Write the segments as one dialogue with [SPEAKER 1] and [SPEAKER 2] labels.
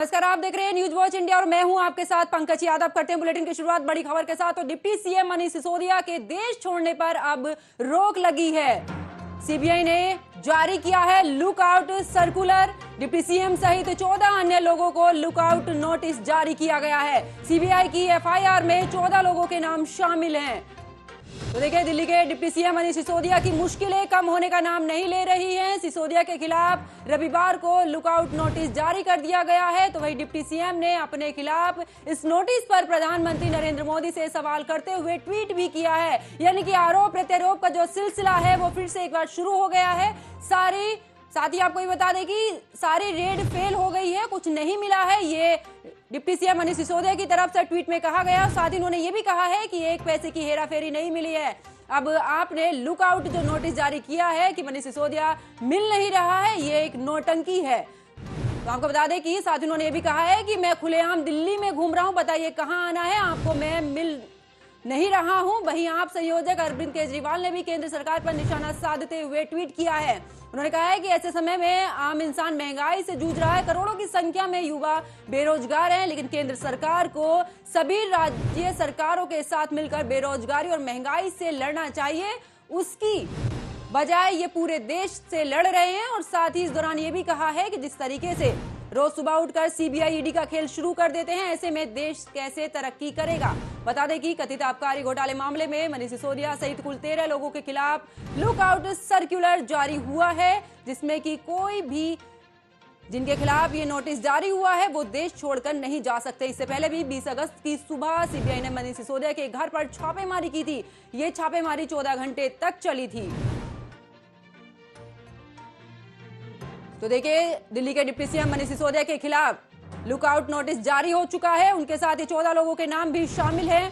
[SPEAKER 1] नमस्कार, आप देख रहे हैं न्यूज वॉच इंडिया और मैं हूं आपके साथ पंकज यादव। करते हैं बुलेटिन की शुरुआत बड़ी खबर के साथ। तो डिप्टी सीएम मनीष सिसोदिया के देश छोड़ने पर अब रोक लगी है। सीबीआई ने जारी किया है लुकआउट सर्कुलर। डिप्टी सीएम सहित 14 अन्य लोगों को लुकआउट नोटिस जारी किया गया है। सीबीआई की एफआईआर में 14 लोगों के नाम शामिल हैं। तो देखिए, दिल्ली के डिप्टी सीएम मनीष सिसोदिया की मुश्किलें कम होने का नाम नहीं ले रही हैं। सिसोदिया के खिलाफ रविवार को लुकआउट नोटिस जारी कर दिया गया है। तो वही डिप्टी सीएम ने अपने खिलाफ इस नोटिस पर प्रधानमंत्री नरेंद्र मोदी से सवाल करते हुए ट्वीट भी किया है। यानी कि आरोप प्रत्यारोप का जो सिलसिला है वो फिर से एक बार शुरू हो गया है। साथ ही आपको ये बता दें कि सारी रेड फेल हो गई है, कुछ नहीं मिला है। ये डिप्टी सीएम मनीष सिसोदिया की तरफ से ट्वीट में कहा गया। साथ ही उन्होंने ये भी कहा है कि एक पैसे की हेराफेरी नहीं मिली है। अब आपने लुकआउट जो नोटिस जारी किया है कि मनीष सिसोदिया मिल नहीं रहा है, ये एक नौटंकी है। तो आपको बता दें कि साथ ही उन्होंने ये भी कहा है कि मैं खुलेआम दिल्ली में घूम रहा हूं, बताइए कहां आना है आपको, मैं मिल नहीं रहा हूं। वहीं आप संयोजक अरविंद केजरीवाल ने भी केंद्र सरकार पर निशाना साधते हुए ट्वीट किया है। उन्होंने कहा है कि ऐसे समय में आम इंसान महंगाई से जूझ रहा है, करोड़ों की संख्या में युवा बेरोजगार हैं, लेकिन केंद्र सरकार को सभी राज्य सरकारों के साथ मिलकर बेरोजगारी और महंगाई से लड़ना चाहिए। उसकी बजाय ये पूरे देश से लड़ रहे हैं। और साथ ही इस दौरान ये भी कहा है कि जिस तरीके से रोज सुबह उठकर सीबीआई ईडी का खेल शुरू कर देते हैं, ऐसे में देश कैसे तरक्की करेगा। बता दें कि कथित आबकारी घोटाले मामले में मनीष सिसोदिया सहित कुल 13 लोगों के खिलाफ लुकआउट सर्कुलर जारी हुआ है, जिसमें कि कोई भी जिनके खिलाफ ये नोटिस जारी हुआ है वो देश छोड़कर नहीं जा सकते। इससे पहले भी 20 अगस्त की सुबह सीबीआई ने मनीष सिसोदिया के घर पर छापेमारी की थी। ये छापेमारी 14 घंटे तक चली थी। तो देखिए, दिल्ली के डिप्टी सीएम मनीष सिसोदिया के खिलाफ लुकआउट नोटिस जारी हो चुका है। उनके साथ ही 14 लोगों के नाम भी शामिल हैं।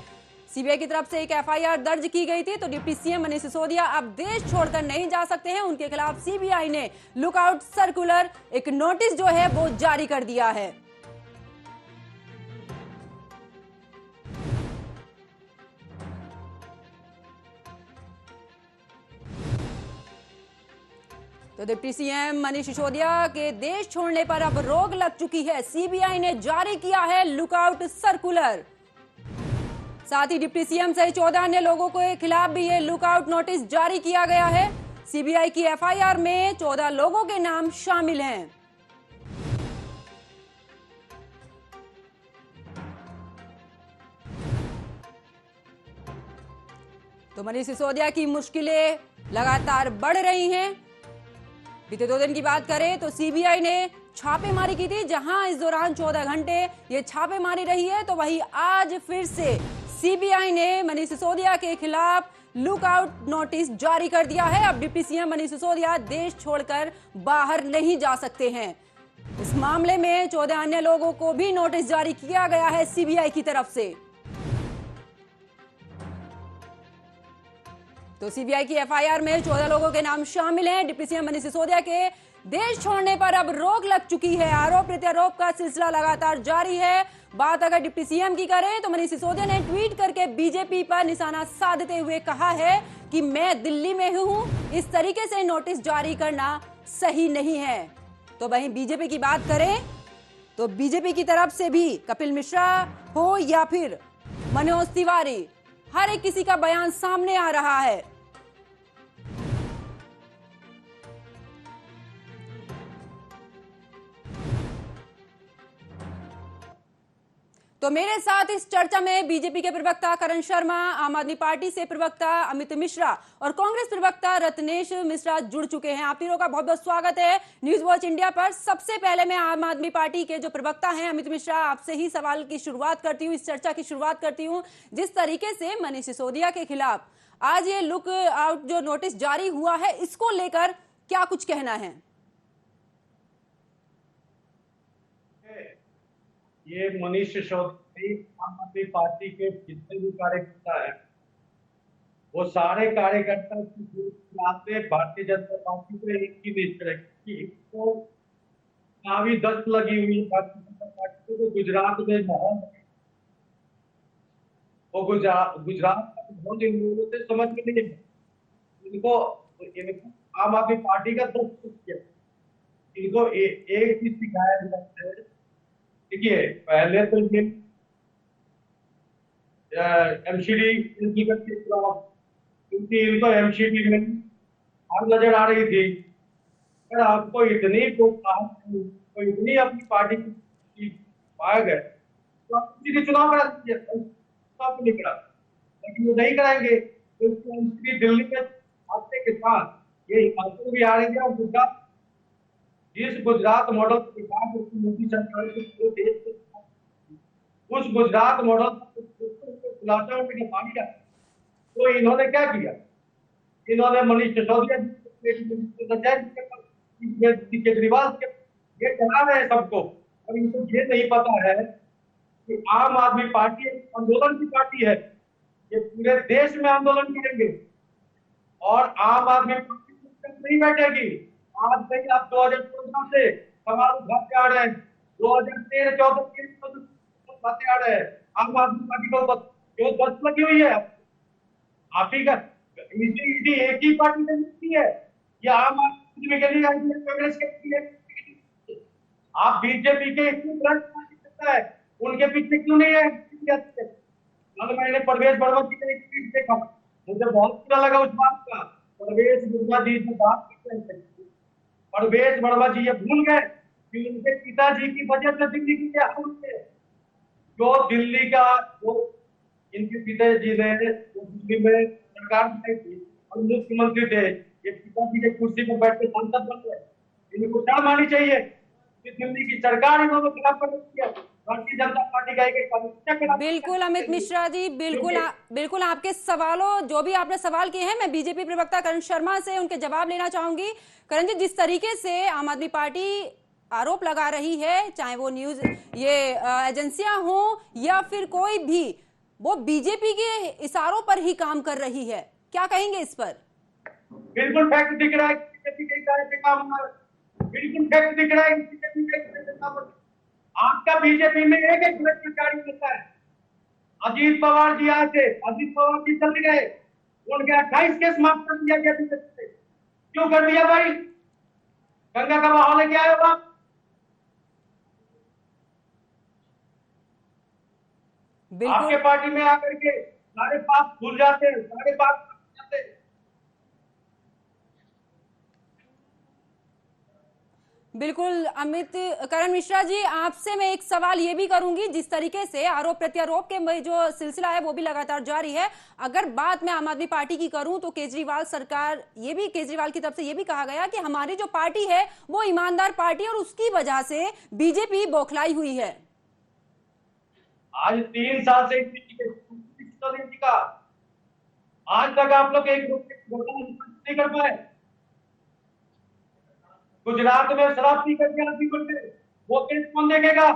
[SPEAKER 1] सीबीआई की तरफ से एक एफआईआर दर्ज की गई थी। तो डिप्टी सीएम मनीष सिसोदिया अब देश छोड़कर नहीं जा सकते हैं। उनके खिलाफ सीबीआई ने लुकआउट सर्कुलर, एक नोटिस जो है वो जारी कर दिया है। तो डिप्टी सीएम मनीष सिसोदिया के देश छोड़ने पर अब रोक लग चुकी है। सीबीआई ने जारी किया है लुकआउट सर्कुलर। साथ ही डिप्टी सीएम सहित 14 अन्य लोगों के खिलाफ भी ये लुकआउट नोटिस जारी किया गया है। सीबीआई की एफआईआर में 14 लोगों के नाम शामिल हैं। तो मनीष सिसोदिया की मुश्किलें लगातार बढ़ रही हैं। बीते 2 दिन की बात करें तो सीबीआई ने छापेमारी की थी, जहां इस दौरान 14 घंटे ये छापेमारी रही है। तो वही आज फिर से सीबीआई ने मनीष सिसोदिया के खिलाफ लुकआउट नोटिस जारी कर दिया है। अब डिप्टी सीएम मनीष सिसोदिया देश छोड़कर बाहर नहीं जा सकते हैं। इस मामले में 14 अन्य लोगों को भी नोटिस जारी किया गया है सीबीआई की तरफ से। तो सीबीआई की एफआईआर में 14 लोगों के नाम शामिल हैं। डिप्टी सीएम मनीष सिसोदिया के देश छोड़ने पर अब रोक लग चुकी है। आरोप प्रत्यारोप का सिलसिला लगातार जारी है। बात अगर डिप्टी सीएम की करें तो मनीष सिसोदिया ने ट्वीट करके बीजेपी पर निशाना साधते हुए कहा है कि मैं दिल्ली में हूं, इस तरीके से नोटिस जारी करना सही नहीं है। तो वहीं बीजेपी की बात करें तो बीजेपी की तरफ से भी कपिल मिश्रा हो या फिर मनोज तिवारी, हर एक किसी का बयान सामने आ रहा है। तो मेरे साथ इस चर्चा में बीजेपी के प्रवक्ता करण शर्मा, आम आदमी पार्टी से प्रवक्ता अमित मिश्रा और कांग्रेस प्रवक्ता रत्नेश मिश्रा जुड़ चुके हैं। आप तीनों का बहुत बहुत स्वागत है न्यूज वॉच इंडिया पर। सबसे पहले मैं आम आदमी पार्टी के जो प्रवक्ता हैं अमित मिश्रा, आपसे ही सवाल की शुरुआत करती हूँ, इस चर्चा की शुरुआत करती हूँ। जिस तरीके से मनीष सिसोदिया के खिलाफ आज ये लुक आउट जो नोटिस जारी हुआ है, इसको लेकर क्या कुछ कहना है?
[SPEAKER 2] ये मनीष सिसोदिया आम आदमी पार्टी के जितने भी कार्यकर्ता हैं, वो सारे कार्यकर्ता की भारतीय जनता पार्टी पे एक ही नेचर है कि इसको काफी दस्त लगी हुई है भारतीय जनता पार्टी को। गुजरात में माहौल, वो गुजरात का माहौल इन लोगों से समझ में नहीं है। इनको आम आदमी पार्टी का दस्त किया। इनको एक ही शिकायत है देखिए, पहले तो ये एमसीडी के खिलाफ, क्योंकि इनको एमसीडी में आग नजर आ रही थी। अगर आपको इतनी तो इतनी अपनी पार्टी की भाग है तो आप सीधे चुनाव करा दीजिए, चुनाव क्यों नहीं करा? लेकिन वो नहीं कराएंगे, क्योंकि दिल्ली में आपके के साथ ये हिमाचल भी आ रही है और गुजरात, जिस गुजरात मॉडल के साथ मोदी सरकार ने पूरे देश के उस गुजरात मॉडल खुलासा उनने पानी का, तो इन्होंने क्या किया? इन्होंने मनीष सिसोदिया केजरीवाल ये चला रहे हैं सबको, और इनको ये नहीं पता है कि आम आदमी पार्टी एक आंदोलन की पार्टी है। ये पूरे देश में आंदोलन करेंगे और आम आदमी पार्टी नहीं बैठेगी। आज नहीं, आप 2014 से सवाल उठाते आ रहे हैं, 2013-14 उठाते आ रहे हैं। आम आदमी पार्टी को क्यों बस लगी हुई है? आप ही का ईडी एक ही पार्टी में मिलती है, या आम आदमी के लिए कांग्रेस के लिए? आप बीजेपी के इतनी ब्रांच करता है, उनके पीछे क्यों नहीं है? कल मैंने परवेश वर्मा जी का एक ट्वीट देखा, मुझे बहुत बुरा लगा उस बात का। परवेश वर्मा जी से बात करते हैं, परवेश वर्मा जी ये भूल गए कि उनके पिताजी की वजह से दिल्ली की क्या हुई है। जो दिल्ली का जो इनके पिताजी ने दिल्ली में सरकार बनाई थी और मुख्यमंत्री थे, ये पिताजी के कुर्सी पर बैठ के सांसद बन गए। इनको शर्म आनी चाहिए कि दिल्ली की सरकार इन्होंने खिलाफ कर रखी है। भारतीय जनता पार्टी का एक
[SPEAKER 1] बिल्कुल अमित मिश्रा जी, बिल्कुल आपके सवालों, जो भी आपने सवाल किए हैं, मैं बीजेपी प्रवक्ता करण शर्मा से उनके जवाब लेना चाहूंगी। करण जी, जिस तरीके से आम आदमी पार्टी आरोप लगा रही है, चाहे वो न्यूज ये एजेंसियां हो या फिर कोई भी, वो बीजेपी के इशारों पर ही काम कर रही है, क्या कहेंगे इस पर?
[SPEAKER 2] बिल्कुल फैक्ट दिख रहा है, बीजेपी के इशारे पे काम हो रहा है। बिल्कुल फैक्ट दिख रहा है, बीजेपी के इशारे पे काम हो रहा है। आपका बीजेपी में एक एक सरकारी होता है। अजीत पवार जी आए थे, अजीत पवार जी चले गए, उनके 28 केस माफ कर दिया गया बीजेपी से। क्यों कर दिया भाई? गंगा का बहाव लेके आए हो आप? आपके पार्टी में आकर के सारे पाप भूल जाते हैं, सारे पाप भूल जाते हैं।
[SPEAKER 1] बिल्कुल अमित, करण मिश्रा जी, आपसे मैं एक सवाल ये भी करूंगी, जिस तरीके से आरोप प्रत्यारोप के जो सिलसिला है वो भी लगातार जारी है। अगर बात मैं आम आदमी पार्टी की करूं तो केजरीवाल सरकार, ये भी केजरीवाल की तरफ से ये भी कहा गया कि हमारी जो पार्टी है वो ईमानदार पार्टी है और उसकी वजह से बीजेपी बौखलाई हुई है।
[SPEAKER 2] आज 3 साल से का आज तक आप लोग एक नहीं कर पाए। गुजरात में शराब पी करके आदमी बनते, वो केस कौन देखेगा?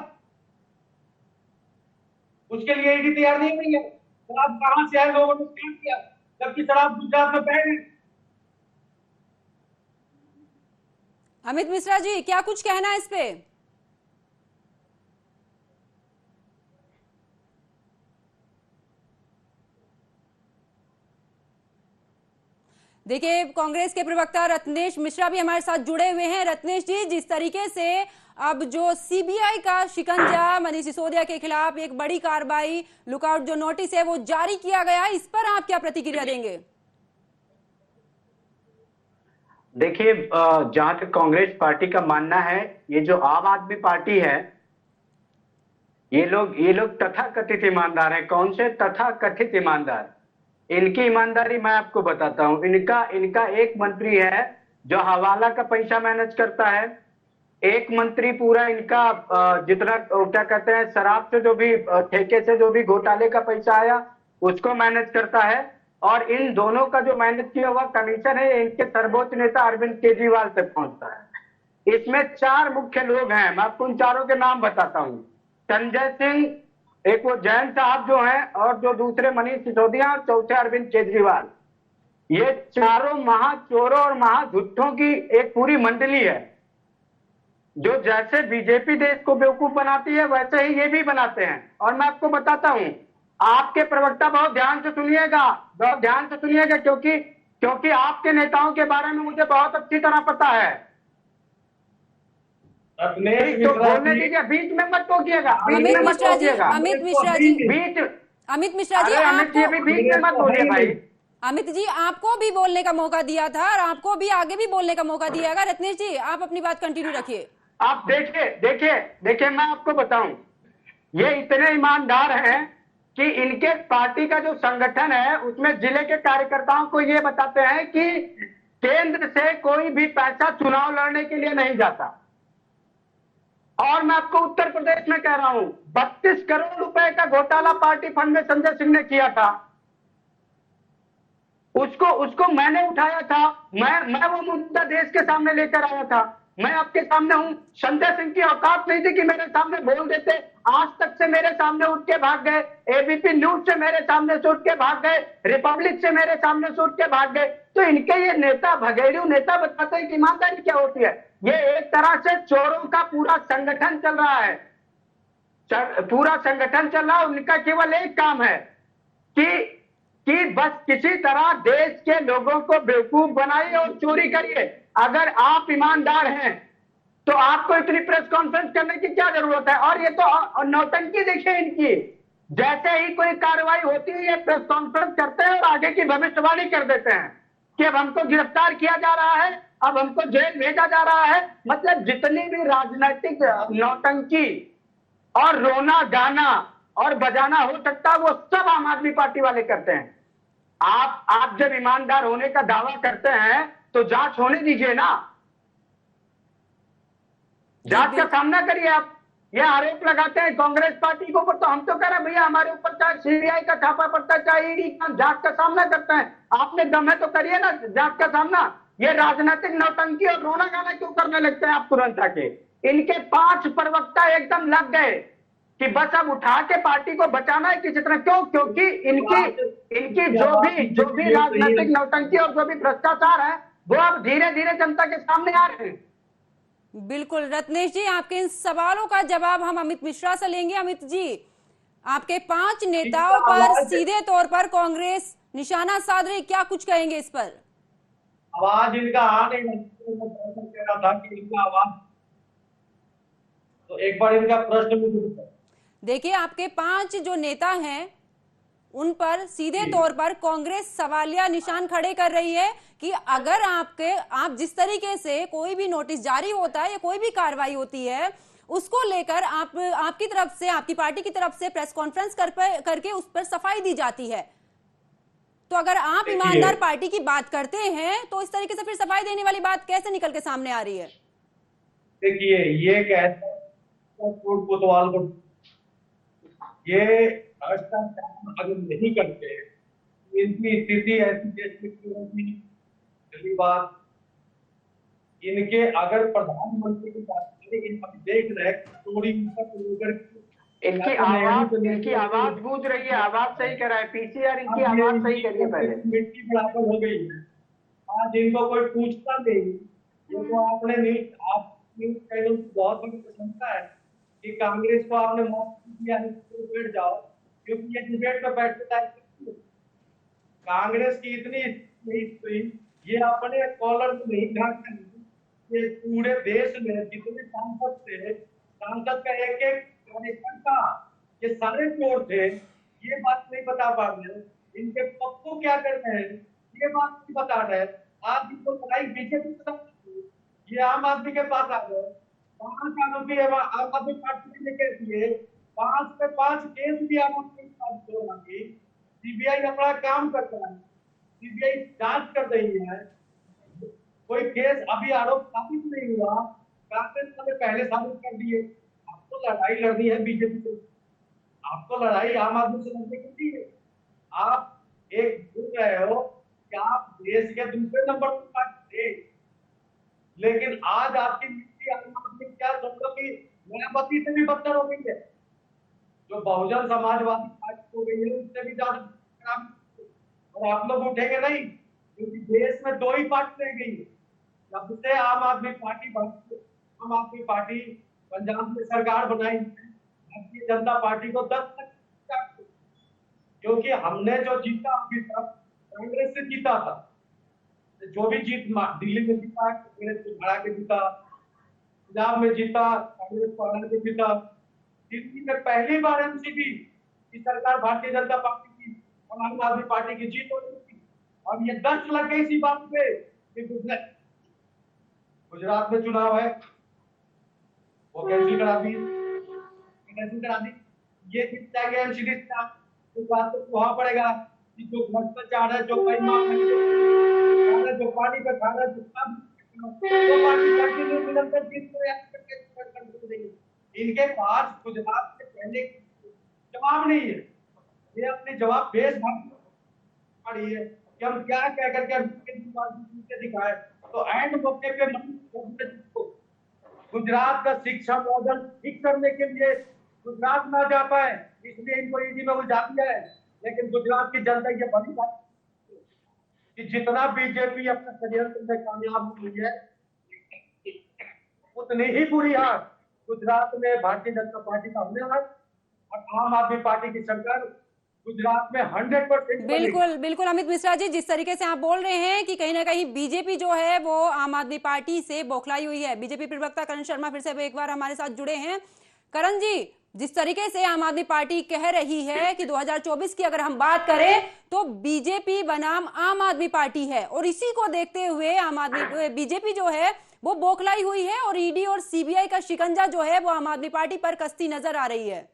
[SPEAKER 2] उसके लिए ईडी तैयार नहीं हुई है। शराब कहां से आए, लोगों ने क्या किया, जबकि शराब गुजरात में बैन है।
[SPEAKER 1] अमित मिश्रा जी, क्या कुछ कहना है इस पे? देखिए, कांग्रेस के प्रवक्ता रत्नेश मिश्रा भी हमारे साथ जुड़े हुए हैं। रत्नेश जी, जिस तरीके से अब जो सीबीआई का शिकंजा मनीष सिसोदिया के खिलाफ एक बड़ी कार्रवाई, लुकआउट जो नोटिस है वो जारी किया गया, इस पर आप क्या प्रतिक्रिया देंगे?
[SPEAKER 3] देखिए, जहां तक कांग्रेस पार्टी का मानना है, ये जो आम आदमी पार्टी है, ये लोग तथाकथित ईमानदार हैं। कौन से तथाकथित ईमानदार? इनकी ईमानदारी मैं आपको बताता हूं। इनका एक मंत्री है जो हवाला का पैसा मैनेज करता है, एक मंत्री पूरा इनका जितना क्या कहते हैं, शराब से जो भी ठेके से जो भी घोटाले का पैसा आया उसको मैनेज करता है, और इन दोनों का जो मैनेज किया हुआ कमीशन है इनके सर्वोच्च नेता अरविंद केजरीवाल से पहुंचता है। इसमें 4 मुख्य लोग हैं, मैं आपको उन चारों के नाम बताता हूं। संजय सिंह, एक वो जैन साहब जो हैं, और जो दूसरे मनीष सिसोदिया, और चौथे अरविंद केजरीवाल। ये चारों महाचोरों और महाधुट्ठों की एक पूरी मंडली है, जो जैसे बीजेपी देश को बेवकूफ बनाती है वैसे ही ये भी बनाते हैं। और मैं आपको बताता हूं, आपके प्रवक्ता बहुत ध्यान से सुनिएगा, बहुत ध्यान से सुनिएगा, क्योंकि आपके नेताओं के बारे में मुझे बहुत अच्छी तरह पता है।
[SPEAKER 2] रत्नेश
[SPEAKER 3] तो
[SPEAKER 2] मिश्रा
[SPEAKER 3] बोलने
[SPEAKER 2] जी,
[SPEAKER 3] दीजिए, बीच में मत टोकिएगा, बीच
[SPEAKER 1] अमित
[SPEAKER 3] में मत
[SPEAKER 1] मिश्रा जी,
[SPEAKER 3] टोकिएगा।
[SPEAKER 1] अमित मिश्रा जी,
[SPEAKER 3] बीच
[SPEAKER 1] अमित मिश्रा जी,
[SPEAKER 3] अरे अमित जी, अभी
[SPEAKER 1] आपको
[SPEAKER 3] बीच में मत बोलिए भाई।
[SPEAKER 1] अमित जी आपको भी बोलने का मौका दिया था और आपको भी आगे भी बोलने का मौका दिया। रत्नेश जी आप अपनी बात कंटिन्यू रखिए।
[SPEAKER 3] आप देखिए देखिए देखिए, मैं आपको बताऊं, ये इतने ईमानदार हैं कि इनके पार्टी का जो संगठन है उसमें जिले के कार्यकर्ताओं को ये बताते हैं कि केंद्र से कोई भी पैसा चुनाव लड़ने के लिए नहीं जाता। और मैं आपको उत्तर प्रदेश में कह रहा हूं, 32 करोड़ रुपए का घोटाला पार्टी फंड में संजय सिंह ने किया था। उसको उसको मैंने उठाया था। मैं वो मुद्दा देश के सामने लेकर आया था। मैं आपके सामने हूं। संजय सिंह की औकात नहीं थी कि मेरे सामने बोल देते। आज तक से मेरे सामने उठ के भाग गए, एबीपी न्यूज से मेरे सामने से उठ के भाग गए, रिपब्लिक से मेरे सामने से उठ के भाग गए। तो इनके ये नेता, भगेड़ू नेता बताते हैं कि ईमानदारी क्या होती है। ये एक तरह से चोरों का पूरा संगठन चल रहा है, पूरा संगठन चल रहा है। उनका केवल एक काम है कि बस किसी तरह देश के लोगों को बेवकूफ बनाइए और चोरी करिए। अगर आप ईमानदार हैं तो आपको इतनी प्रेस कॉन्फ्रेंस करने की क्या जरूरत है। और ये तो नौटंकी देखिए इनकी, जैसे ही कोई कार्रवाई होती है ये प्रेस कॉन्फ्रेंस करते हैं और आगे की भविष्यवाणी कर देते हैं कि अब हमको गिरफ्तार किया जा रहा है, अब हमको जेल भेजा जा रहा है। मतलब जितनी भी राजनीतिक नौटंकी और रोना गाना और बजाना हो सकता है वो सब आम आदमी पार्टी वाले करते हैं। आप जब ईमानदार होने का दावा करते हैं तो जांच होने दीजिए ना, जांच का सामना करिए। आप ये आरोप लगाते हैं कांग्रेस पार्टी के ऊपर, तो हम तो कह रहे हैं भैया हमारे ऊपर चाहे सीबीआई का छापा पड़ता है, चाहे ईडी का, जांच का सामना करते हैं। आपने दम है तो करिए ना जांच का सामना। ये राजनीतिक नौटंकी और रोना गाना क्यों करने लगते हैं आप तुरंत आके। इनके 5 प्रवक्ता एकदम लग गए कि बस अब उठा के पार्टी को बचाना है किसी तरह। क्यों? क्योंकि इनकी जो भी राजनीतिक नौटंकी और जो भी भ्रष्टाचार है वो अब धीरे धीरे जनता के सामने आ रहे हैं।
[SPEAKER 1] बिल्कुल रत्नेश जी, आपके इन सवालों का जवाब हम अमित मिश्रा से लेंगे। अमित जी, आपके 5 नेताओं पर सीधे तौर पर कांग्रेस निशाना साध रही, क्या कुछ कहेंगे इस पर?
[SPEAKER 2] आवाज इनका आ नहीं कह रहा था कि इनका आवाज, तो एक बार इनका प्रश्न मुझे
[SPEAKER 1] देखिए, आपके 5 जो नेता हैं उन पर सीधे तौर पर कांग्रेस सवालिया निशान खड़े कर रही है कि अगर आप जिस तरीके से कोई भी नोटिस जारी होता है या कोई भी कार्रवाई होती है उसको लेकर आपकी तरफ से, आपकी पार्टी की तरफ से प्रेस कॉन्फ्रेंस करके उस पर सफाई दी जाती है। तो अगर आप ईमानदार पार्टी की बात करते हैं तो इस तरीके से फिर सफाई देने वाली बात कैसे निकल के सामने आ रही है?
[SPEAKER 2] देखिए, ये कहते हैं कोतवाल को, ये भ्रष्टाचार अगर नहीं करते इनकी स्थिति ऐसी जैसी होगी। पहली बात, इनके अगर प्रधानमंत्री की बात करें, हम देख रहे हैं चोरी
[SPEAKER 3] इनकी आवाज गूंज रही है। आवाज सही कर रहा है पीसीआर, इनकी आवाज सही करिए पहले।
[SPEAKER 2] मिट्टी बराबर हो गई है। आज इनको कोई पूछता नहीं। ये तो आपने न्यूज चैनल की बहुत बड़ी प्रशंसा है कि कांग्रेस को आपने मौका दिया है तो बैठ जाओ, क्योंकि ये डिबेट में बैठते हैं। कांग्रेस की इतनी ये अपने कॉलर में नहीं ढांकते। ये पूरे देश में जितने सांसद थे, सांसद का एक एक कार्यकर्ता ये सारे चोर थे, ये बात नहीं बता पा रहे। इनके पप्पू क्या कर रहे हैं ये बात नहीं बता रहे। आज इनको लड़ाई बीजेपी के साथ, ये आम आदमी के पास आ गए। 5 आरोपी आम आदमी पार्टी ने लेकर दिए, 5 पे 5 केस भी आम आदमी के पास। सीबीआई अपना काम करता है, सीबीआई जांच कर रही है। कोई केस अभी आरोप साबित नहीं हुआ, कांग्रेस ने पहले साबित कर दिए। आपको लड़ाई लड़नी है बीजेपी से, आपको लड़ाई आम आदमी से लड़ने की है। आप एक बोल रहे हो कि आप देश के दूसरे नंबर पर पार्टी थे, लेकिन आज आपकी नीति आम आदमी क्या समझो कि मायावती से भी बदतर हो गई है, जो बहुजन समाजवादी पार्टी हो गई है उससे भी ज्यादा। और आप लोग उठेंगे नहीं, क्योंकि देश में 2 ही पार्टी रह गई है। जब से आम आदमी पार्टी पंजाब में सरकार बनाई, भारतीय जनता पार्टी को 10 तक, क्योंकि हमने जो जीता अभी तक कांग्रेस से जीता था। जो भी जीत दिल्ली में जीता कांग्रेस को हरा के जीता, पंजाब में जीता, कांग्रेस पहाड़ में जीता। दिल्ली में पहली बार एनसीपी की सरकार भारतीय जनता पार्टी की और आम आदमी पार्टी की जीत हो रही थी। अब ये दस्त लग गई इसी बात पे कि गुजरात में चुनाव है, वो कैंसिल करा दी, ये जीत जाएगा एनसीडी से। तो बात तो वहां पड़ेगा कि जो भ्रष्टाचार है, जो बेईमान है, जो पानी पे खा रहा है, वो पार्टी कंटिन्यू निरंतर जीत रही है। इनके पास गुजरात से पहले जवाब नहीं है। ये अपने जवाब बेस पड़ी है कि हम क्या कह करके दिखाए। तो एंड मौके पे गुजरात का शिक्षा मॉडल ठीक करने के लिए गुजरात ना जा पाए, इसलिए इनको ईडी में उलझा दिया है। लेकिन गुजरात की जनता ये बड़ी बात कि जितना बीजेपी अपने षड्यंत्र में कामयाब हुई है, उतनी ही बुरी हार गुजरात में भारतीय जनता पार्टी का होने वाला और आम आदमी पार्टी की सरकार गुजरात में 100%।
[SPEAKER 1] बिल्कुल बिल्कुल अमित मिश्रा जी, जिस तरीके से आप बोल रहे हैं कि कहीं ना कहीं बीजेपी जो है वो आम आदमी पार्टी से बौखलाई हुई है। बीजेपी प्रवक्ता करण शर्मा फिर से एक बार हमारे साथ जुड़े हैं। करण जी, जिस तरीके से आम आदमी पार्टी कह रही है कि 2024 की अगर हम बात करें तो बीजेपी बनाम आम आदमी पार्टी है, और इसी को देखते हुए बीजेपी जो है वो बौखलाई हुई है और ईडी और सीबीआई का शिकंजा जो है वो आम आदमी पार्टी पर कसती नजर आ रही है।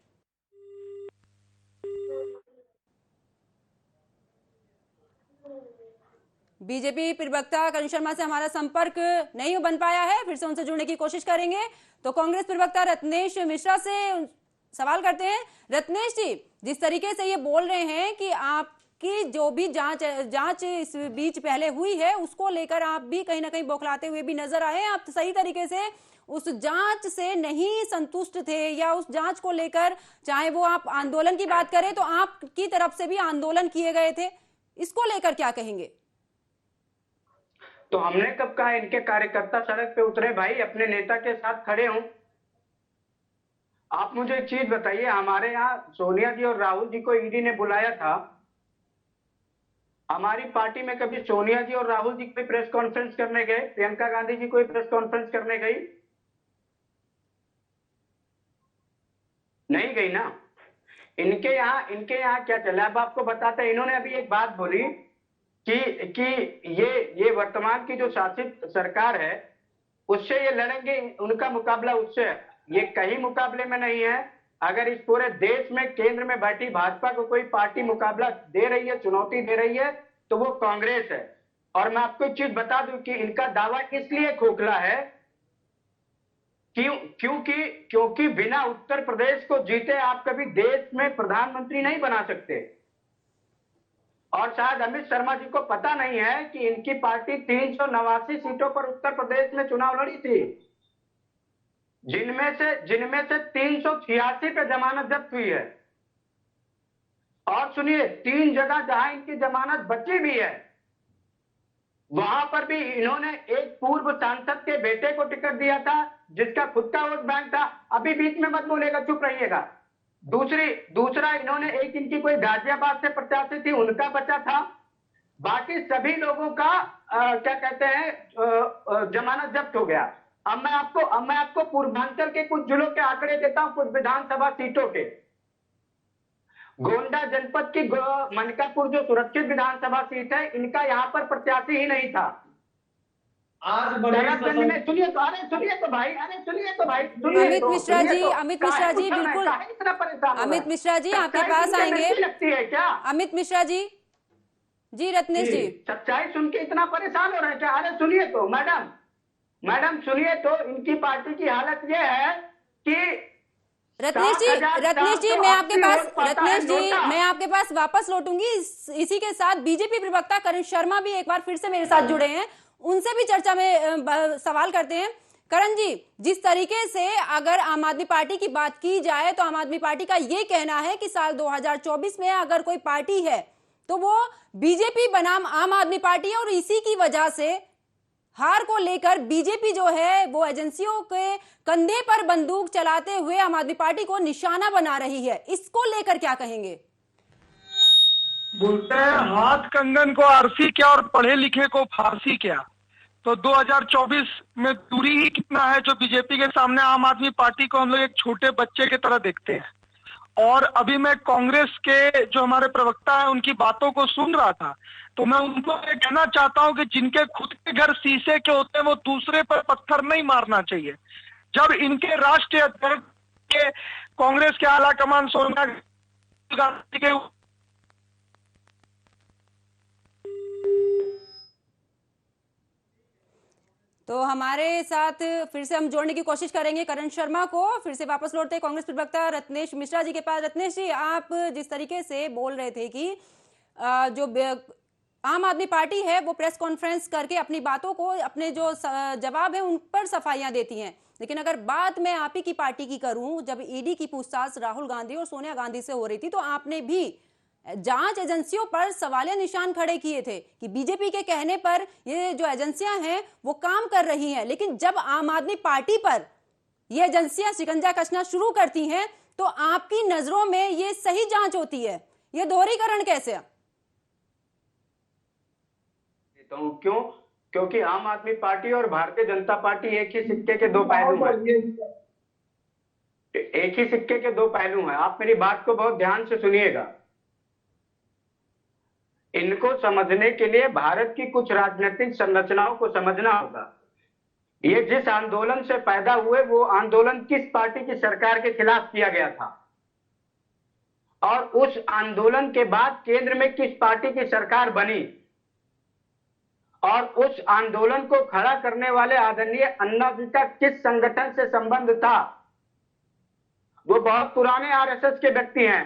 [SPEAKER 1] बीजेपी प्रवक्ता करण शर्मा से हमारा संपर्क नहीं बन पाया है, फिर से उनसे जुड़ने की कोशिश करेंगे। तो कांग्रेस प्रवक्ता रत्नेश मिश्रा से सवाल करते हैं। रत्नेश जी, जिस तरीके से ये बोल रहे हैं कि आपकी जो भी जांच इस बीच पहले हुई है उसको लेकर आप भी कहीं ना कहीं बौखलाते हुए भी नजर आए, आप सही तरीके से उस जांच से नहीं संतुष्ट थे, या उस जांच को लेकर चाहे वो आप आंदोलन की बात करें तो आपकी तरफ से भी आंदोलन किए गए थे, इसको लेकर क्या कहेंगे?
[SPEAKER 3] तो हमने कब कहा इनके कार्यकर्ता सड़क पे उतरे भाई, अपने नेता के साथ खड़े हों। आप मुझे एक चीज बताइए, हमारे यहाँ सोनिया जी और राहुल जी को ईडी ने बुलाया था, हमारी पार्टी में कभी सोनिया जी और राहुल जी कोई प्रेस कॉन्फ्रेंस करने गए? प्रियंका गांधी जी कोई प्रेस कॉन्फ्रेंस करने गई? नहीं गई ना। इनके यहाँ क्या चला, अब आपको बताते हैं। इन्होंने अभी एक बात बोली कि ये वर्तमान की जो शासित सरकार है उससे ये लड़ेंगे, उनका मुकाबला उससे है। ये कहीं मुकाबले में नहीं है। अगर इस पूरे देश में केंद्र में बैठी भाजपा को कोई पार्टी मुकाबला दे रही है, चुनौती दे रही है, तो वो कांग्रेस है। और मैं आपको एक चीज बता दूं कि इनका दावा इसलिए खोखला है क्योंकि बिना उत्तर प्रदेश को जीते आप कभी देश में प्रधानमंत्री नहीं बना सकते। और शायद अमित शर्मा जी को पता नहीं है कि इनकी पार्टी 389 सीटों पर उत्तर प्रदेश में चुनाव लड़ी थी, जिनमें से 386 पे जमानत जब्त हुई है। और सुनिए, 3 जगह जहां इनकी जमानत बची भी है वहां पर भी इन्होंने एक पूर्व सांसद के बेटे को टिकट दिया था जिसका खुद का वोट बैंक था। अभी बीच में मत बोलेगा, चुप रहिएगा। दूसरा इन्होंने एक इनकी कोई गाजियाबाद से प्रत्याशी थी, उनका बचा था। बाकी सभी लोगों का क्या कहते हैं जमानत जब्त हो गया। अब मैं आपको पूर्वांचल के कुछ जिलों के आंकड़े देता हूं, कुछ विधानसभा सीटों के। गोंडा जनपद की मनकापुर जो सुरक्षित विधानसभा सीट है, इनका यहां पर प्रत्याशी ही नहीं था।
[SPEAKER 2] आज
[SPEAKER 1] अमित मिश्रा जी बिल्कुल, अमित मिश्रा जी आपके पास आएंगे।
[SPEAKER 3] लगती है क्या
[SPEAKER 1] अमित मिश्रा जी रत्नेश जी,
[SPEAKER 3] सच्चाई सुन के इतना परेशान हो रहे हैं क्या? अरे सुनिए तो मैडम सुनिए तो, इनकी पार्टी की हालत ये है कि
[SPEAKER 1] रत्नेश जी मैं आपके पास वापस लौटूंगी। इसी के साथ बीजेपी प्रवक्ता करण शर्मा भी एक बार फिर से मेरे साथ जुड़े हैं, उनसे भी चर्चा में सवाल करते हैं। करण जी, जिस तरीके से अगर आम आदमी पार्टी की बात की जाए तो आम आदमी पार्टी का ये कहना है कि साल 2024 में अगर कोई पार्टी है तो वो बीजेपी बनाम आम आदमी पार्टी है, और इसी की वजह से हार को लेकर बीजेपी जो है वो एजेंसियों के कंधे पर बंदूक चलाते हुए आम आदमी पार्टी को निशाना बना रही है, इसको लेकर क्या कहेंगे?
[SPEAKER 4] बोलते हैं हाथ कंगन को आरसी क्या और पढ़े लिखे को फांसी क्या। तो 2024 में दूरी ही कितना है जो बीजेपी के सामने आम आदमी पार्टी को हम लोग एक छोटे बच्चे की तरह देखते हैं। और अभी मैं कांग्रेस के जो हमारे प्रवक्ता है उनकी बातों को सुन रहा था, तो मैं उनको ये कहना चाहता हूं कि जिनके खुद के घर शीशे के होते हैं वो दूसरे पर पत्थर नहीं मारना चाहिए। जब इनके राष्ट्रीय अध्यक्ष के कांग्रेस के आला कमान सोनिया गांधी के
[SPEAKER 1] तो हमारे साथ फिर से हम जोड़ने की कोशिश करेंगे करण शर्मा को। फिर से वापस लौटते हैं कांग्रेस प्रवक्ता रत्नेश मिश्रा जी के पास। रत्नेश जी, आप जिस तरीके से बोल रहे थे कि जो आम आदमी पार्टी है वो प्रेस कॉन्फ्रेंस करके अपनी बातों को, अपने जो जवाब है उन पर सफाइयां देती हैं, लेकिन अगर बात मैं आप ही की पार्टी की करूं, जब ईडी की पूछताछ राहुल गांधी और सोनिया गांधी से हो रही थी तो आपने भी जांच एजेंसियों पर सवालिया निशान खड़े किए थे कि बीजेपी के कहने पर ये जो एजेंसियां हैं वो काम कर रही हैं, लेकिन जब आम आदमी पार्टी पर ये एजेंसियां शिकंजा कसना शुरू करती हैं तो आपकी नजरों में ये सही जांच होती है। ये दोहरीकरण कैसे है?
[SPEAKER 3] तो क्यों? क्योंकि आम आदमी पार्टी और भारतीय जनता पार्टी एक ही सिक्के के दो पहलू हैं। एक ही सिक्के के दो पहलू हैं। आप मेरी बात को बहुत ध्यान से सुनिएगा। इनको समझने के लिए भारत की कुछ राजनीतिक संरचनाओं को समझना होगा। ये जिस आंदोलन से पैदा हुए वो आंदोलन किस पार्टी की सरकार के खिलाफ किया गया था, और उस आंदोलन के बाद केंद्र में किस पार्टी की सरकार बनी, और उस आंदोलन को खड़ा करने वाले आदरणीय अन्ना जी का किस संगठन से संबंध था। वो बहुत पुराने आरएसएस के व्यक्ति हैं।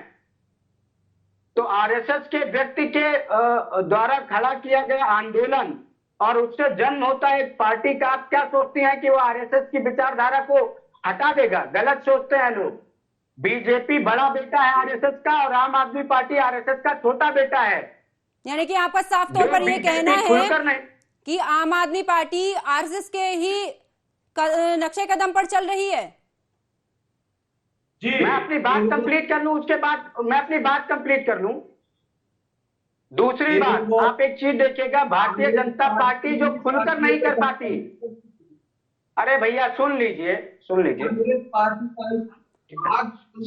[SPEAKER 3] तो आरएसएस के व्यक्ति के द्वारा खड़ा किया गया आंदोलन और उससे जन्म होता है एक पार्टी का। आप क्या सोचती हैं कि वो आरएसएस की विचारधारा को हटा देगा? गलत सोचते हैं लोग। बीजेपी बड़ा बेटा है आरएसएस का और आम आदमी पार्टी आरएसएस का छोटा बेटा है।
[SPEAKER 1] यानी कि आपका साफ तौर पर ये कहना है कि आम आदमी पार्टी आरएसएस के ही नक्शे कदम पर चल रही है।
[SPEAKER 3] मैं अपनी बात कंप्लीट कर लूं, उसके बाद मैं अपनी बात कंप्लीट कर लूं। दूसरी बात, आप एक चीज देखिएगा, भारतीय जनता पार्टी जो खुलकर नहीं कर पाती। अरे भैया सुन लीजिए, सुन लीजिए।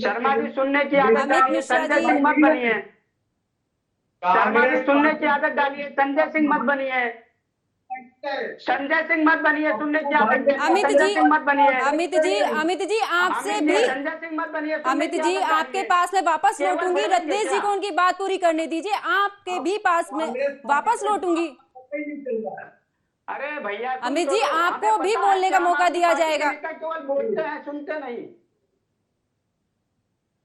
[SPEAKER 3] शर्मा जी सुनने की आदत डालिए, संजय सिंह मत बनिए। शर्मा जी सुनने की आदत डालिए, संजय सिंह मत बनिए। संजय सिंह मत बनिए, सुनने की आदत।
[SPEAKER 1] अमित जी आपसे भी,
[SPEAKER 3] संजय सिंह मत बनिए।
[SPEAKER 1] अमित जी आपके पास में वापस लौटूंगी। रत्नेश जी को उनकी बात पूरी करने दीजिए। आपके भी पास में वापस लौटूंगी।
[SPEAKER 3] अरे भैया
[SPEAKER 1] अमित जी आपको भी बोलने का मौका दिया जाएगा।
[SPEAKER 3] केवल बोलते हैं, सुनते नहीं।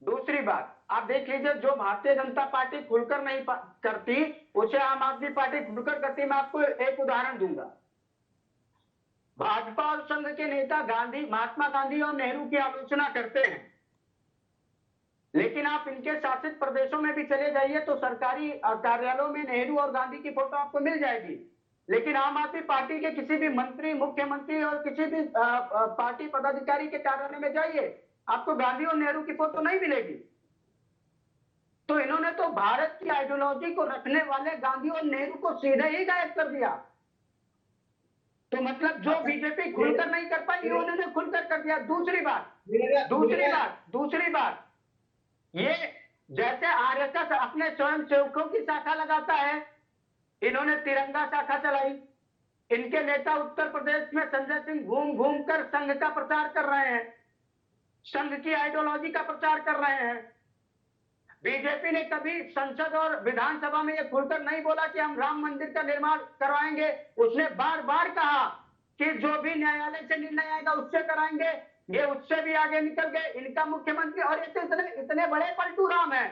[SPEAKER 3] दूसरी बात, आप देख लीजिए, जो भारतीय जनता पार्टी खुलकर नहीं करती उसे आम आदमी पार्टी खुलकर करती। मैं आपको एक उदाहरण दूंगा। भाजपा और संघ के नेता गांधी, महात्मा गांधी और नेहरू की आलोचना करते हैं, लेकिन आप इनके शासित प्रदेशों में भी चले जाइए तो सरकारी कार्यालयों में नेहरू और गांधी की फोटो आपको मिल जाएगी। लेकिन आम आदमी पार्टी के किसी भी मंत्री, मुख्यमंत्री और किसी भी पार्टी पदाधिकारी के कार्यालय में जाइए, आपको गांधी और नेहरू की फोटो नहीं मिलेगी। तो इन्होंने तो भारत की आइडियोलॉजी को रखने वाले गांधी और नेहरू को सीधे ही गायब कर दिया। तो मतलब जो बीजेपी खुलकर नहीं कर पाई उन्होंने खुलकर कर दिया। दूसरी बात, ये जैसे आरएसएस अपने स्वयं सेवकों की शाखा लगाता है, इन्होंने तिरंगा शाखा चलाई। इनके नेता उत्तर प्रदेश में संजय सिंह घूम घूम कर संघ का प्रचार कर रहे हैं, संघ की आइडियोलॉजी का प्रचार कर रहे हैं। बीजेपी ने कभी संसद और विधानसभा में यह खुलकर नहीं बोला कि हम राम मंदिर का निर्माण करवाएंगे। उसने बार बार कहा कि जो भी न्यायालय से निर्णय आएगा उससे कराएंगे। ये उससे भी आगे निकल गए। इनका मुख्यमंत्री, और ये तो इतने बड़े पलटू राम हैं,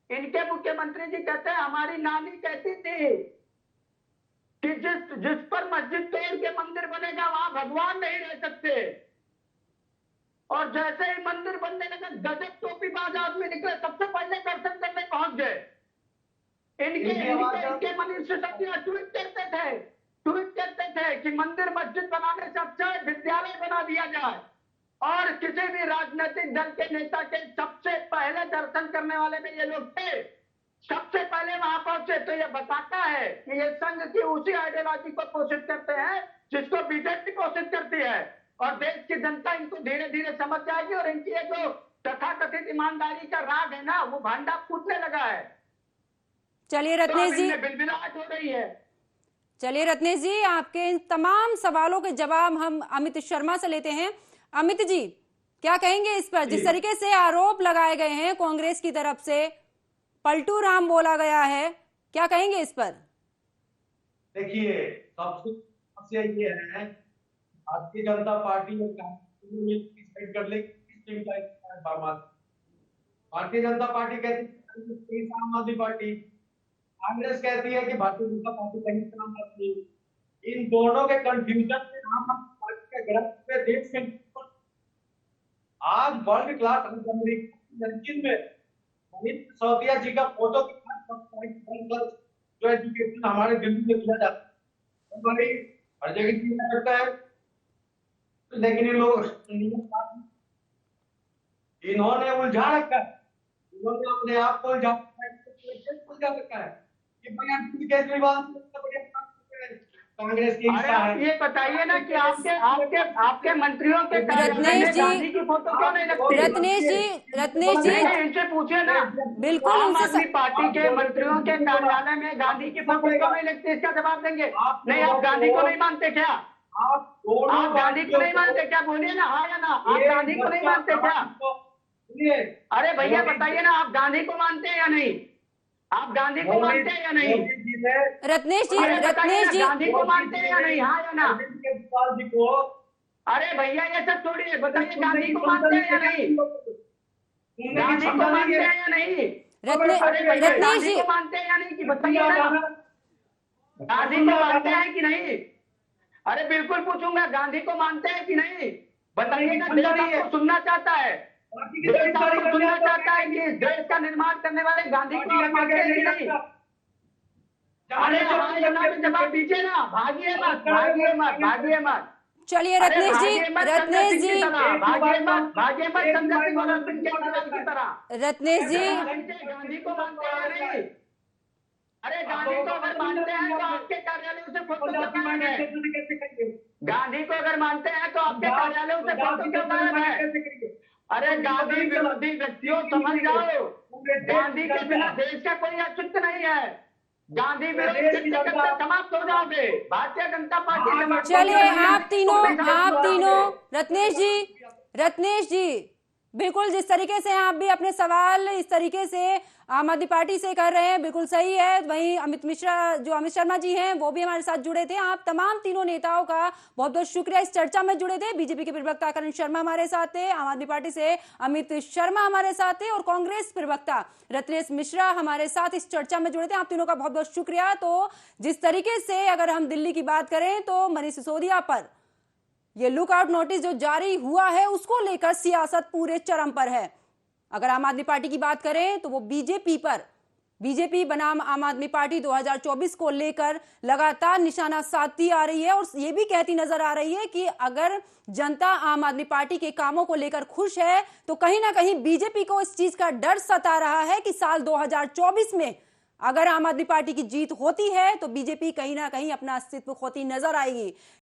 [SPEAKER 3] इनके मुख्यमंत्री जी कहते हैं हमारी नानी कहती थी कि जिस पर मस्जिद तोड़ के मंदिर बनेगा वहां भगवान नहीं रह सकते। और जैसे ही मंदिर बनने लगा गजब टोपीबाज आदमी निकले, सबसे पहले दर्शन करने पहुंच गए। इनके मनीष सिसोदिया ट्वीट करते थे कि मंदिर मस्जिद बनाने से अच्छा है विद्यालय बना दिया जाए। और किसी भी राजनीतिक दल के नेता के सबसे पहले दर्शन करने वाले में ये लोग थे, सबसे पहले वहां पहुंचे। तो ये बताता है कि ये संघ की उसी आइडियोलॉजी को पोषित करते हैं जिसको बीजेपी कोशिश करती है, और देश की जनता इनको धीरे धीरे समझ जाएगी, और इनकी ये जो तथाकथित ईमानदारी का राग है ना, वो भांडा फूटने लगा है।
[SPEAKER 1] चलिए
[SPEAKER 3] तो
[SPEAKER 1] रत्नेश जी,
[SPEAKER 3] बिलबिलाहट हो रही है।
[SPEAKER 1] चलिए रत्नेश जी, आपके इन तमाम सवालों के जवाब हम अमित शर्मा से लेते हैं। अमित जी, क्या कहेंगे इस पर? जिस तरीके से आरोप लगाए गए हैं कांग्रेस की तरफ से, पलटू राम बोला गया है, क्या कहेंगे इस पर?
[SPEAKER 2] देखिए, सबसे समस्या ये है, भारतीय जनता पार्टी और कांग्रेस कर ले, भारतीय जनता पार्टी कहती है आम आदमी पार्टी, कांग्रेस कहती है कि भारतीय जनता पार्टी कहीं काम करती है। इन दोनों के कंफ्यूजन में आम आदमी पार्टी का गलत पे देश में आज वर्ल्ड क्लास रैंकिंग में मनीष सिसोदिया जी का फोटो के साथ जो एजुकेशन हमारे दिल्ली में किया जाता है, हमारी हर जगह किया जाता है, लेकिन ये लोग इन्होंने उलझा रखा है, इन्होंने अपने आप को उलझा रखा है कि केजरीवाल कांग्रेस की हिस्सा है।
[SPEAKER 3] ये बताइए ना कि आपके मंत्रियों के
[SPEAKER 1] रत्नेश जी,
[SPEAKER 3] गांधी की फोटो क्यों नहीं लगती?
[SPEAKER 1] रत्नेश जी
[SPEAKER 3] इनसे पूछिए ना,
[SPEAKER 1] बिल्कुल
[SPEAKER 3] आम
[SPEAKER 1] उनसे
[SPEAKER 3] आदमी पार्टी के मंत्रियों के कार्यालय में गांधी की फोटो क्यों नहीं लगती? इसका जवाब देंगे। नहीं, आप गांधी को नहीं मानते क्या? आप गांधी को नहीं मानते क्या? बोलिए ना, हाँ या ना। आप गांधी को नहीं मानते क्या? अरे भैया बताइए ना, आप गांधी को मानते हैं या नहीं? आप गांधी को मानते हैं या नहीं?
[SPEAKER 1] रत्नेश जी,
[SPEAKER 3] गांधी को मानते हैं या नहीं? हाँ या ना?
[SPEAKER 2] जी को
[SPEAKER 3] अरे भैया ये सब छोड़िए, बताइए गांधी को मानते हैं या नहीं? गांधी को मानते हैं या नहीं?
[SPEAKER 1] रत्नेश जी,
[SPEAKER 3] को मानते हैं या नहीं कि बताइए ना, गांधी को मानते हैं कि नहीं? अरे बिल्कुल पूछूंगा, गांधी को मानते हैं कि नहीं? बताइए ना, देश आपको सुनना चाहता है, देश आपको सुनना चाहता है कि देश का निर्माण करने वाले गांधी को आप मानते हैं कि नहीं? अरे हाँ या ना में जवाब दीजिए ना, भागिए मत, भागिए मत, भागिए मत।
[SPEAKER 1] चलिए रत्नेश जी,
[SPEAKER 3] भागिए मत चंद्र सिंह और अर्जुन केजरीवाल की तरह।
[SPEAKER 1] रत्नेश जी,
[SPEAKER 3] गांधी को मानते हैं नहीं? अरे गांधी को अगर मानते हैं तो आपके कार्यालयों से फोटो क्यों गायब है? गांधी को अगर मानते हैं तो आपके कार्यालयों से फोटो क्यों गायब है? अरे गांधी विरोधी व्यक्तियों, समझ जाओ, गांधी के बिना देश का कोई अस्तित्व नहीं है। गांधी विरोधी समाप्त हो जाओगे। भारतीय जनता पार्टी।
[SPEAKER 1] चलिए आप तीनों रत्नेश जी, बिल्कुल जिस तरीके से आप भी अपने सवाल इस तरीके से आम आदमी पार्टी से कर रहे हैं, बिल्कुल सही है। वहीं अमित शर्मा जी हैं, वो भी हमारे साथ जुड़े थे। आप तमाम तीनों नेताओं का बहुत बहुत शुक्रिया, इस चर्चा में जुड़े थे। बीजेपी के प्रवक्ता करण शर्मा हमारे साथ थे, आम आदमी पार्टी से अमित शर्मा हमारे साथ थे, और कांग्रेस प्रवक्ता रत्नेश मिश्रा हमारे साथ इस चर्चा में जुड़े थे। आप तीनों का बहुत बहुत शुक्रिया। तो जिस तरीके से अगर हम दिल्ली की बात करें तो मनीष सिसोदिया पर ये लुकआउट नोटिस जो जारी हुआ है, उसको लेकर सियासत पूरे चरम पर है। अगर आम आदमी पार्टी की बात करें तो वो बीजेपी बनाम आम आदमी पार्टी 2024 को लेकर लगातार निशाना साधती आ रही है, और ये भी कहती नजर आ रही है कि अगर जनता आम आदमी पार्टी के कामों को लेकर खुश है तो कहीं ना कहीं बीजेपी को इस चीज का डर सता रहा है कि साल 2024 में अगर आम आदमी पार्टी की जीत होती है तो बीजेपी कहीं ना कहीं अपना अस्तित्व खोती नजर आएगी।